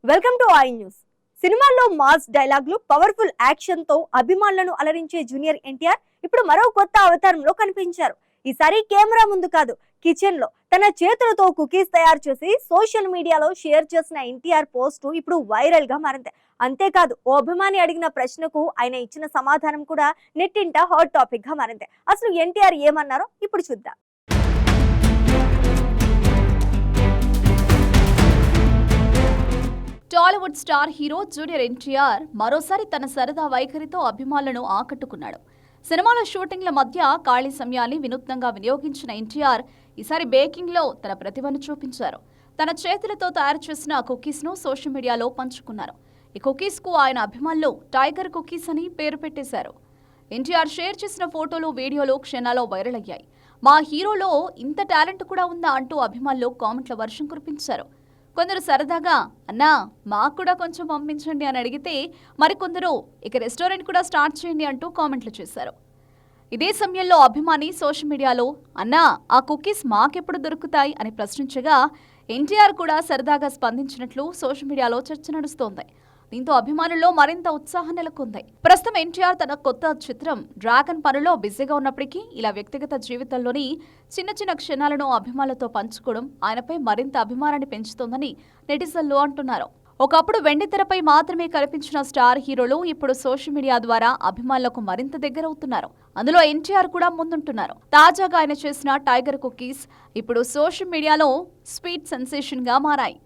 Welcome to I news. సినిమాల్లో mass డైలాగులు, powerful action తో అభిమానులను అలరించే జూనియర్ ఎన్టీఆర్ ఇప్పుడు మరో కొత్త అవతారంలో కనిపించారు. ఈసారి కెమెరా ముందు కాదు, కిచెన్ లో తన చేతులతో కుకీస్ తయారు చేసి సోషల్ మీడియాలో షేర్ చేసిన ఎన్టీఆర్ పోస్టు ఇప్పుడు వైరల్ గా మారింది. అంతేకాదు, ఓ అభిమాని అడిగిన ప్రశ్నకు ఆయన ఇచ్చిన సమాధానం కూడా నెట్టింట హాట్ టాపిక్ గా మారింది. అసలు ఎన్టీఆర్ ఏమన్నారో ఇప్పుడు చూద్దాం. Tollywood star hero junior NTR మరోసారి తన సరదా వైఖరితో అభిమానులను ఆకట్టుకున్నాడు. సినిమాల షూటింగ్ల మధ్య ఖాళీ సమయాన్ని వినూత్నంగా వినియోగించిన ఎన్టీఆర్ ఈసారి బేకింగ్లో తన ప్రతిభను చూపించారు. తన చేతులతో తయారు చేసిన కుకీస్ను సోషల్ మీడియాలో పంచుకున్నారు. ఈ కుకీస్కు ఆయన అభిమానులు టైగర్ కుకీస్ అని పేరు పెట్టేశారు. ఎన్టీఆర్ షేర్ చేసిన ఫోటోలు, వీడియోలు క్షణాల్లో వైరల్ అయ్యాయి. మా హీరోలో ఇంత టాలెంట్ కూడా ఉందా అంటూ అభిమానులు కామెంట్ల వర్షం కురిపించారు. కొందరు సరదాగా అన్నా మాకు కూడా కొంచెం పంపించండి అని అడిగితే, మరికొందరు ఇక రెస్టారెంట్ కూడా స్టార్ట్ చేయండి అంటూ కామెంట్లు చేశారు. ఇదే సమయంలో అభిమాని సోషల్ మీడియాలో అన్నా ఆ కుకీస్ మాకెప్పుడు దొరుకుతాయి అని ప్రశ్నించగా ఎన్టీఆర్ కూడా సరదాగా స్పందించినట్లు సోషల్ మీడియాలో చర్చ నడుస్తోంది. దీంతో అభిమానుల్లో మరింత ఉత్సాహం నెలకొంది. ప్రస్తుతం ఎన్టీఆర్ తన కొత్త చిత్రం డ్రాగన్ పనిలో బిజీగా ఉన్నప్పటికీ ఇలా వ్యక్తిగత జీవితంలోని చిన్న చిన్న క్షణాలను అభిమానులతో పంచుకోవడం ఆయనపై మరింత అభిమానాన్ని పెంచుతోందని నెటిజన్లు అంటున్నారు. ఒకప్పుడు వెండితెరపై మాత్రమే కనిపించిన స్టార్ హీరోలు ఇప్పుడు సోషల్ మీడియా ద్వారా అభిమానులకు మరింత దగ్గరవుతున్నారు. అందులో ఎన్టీఆర్ కూడా ముందుంటున్నారు. తాజాగా ఆయన చేసిన టైగర్ కుకీస్ ఇప్పుడు సోషల్ మీడియాలో స్వీట్ సెన్సేషన్ గా మారాయి.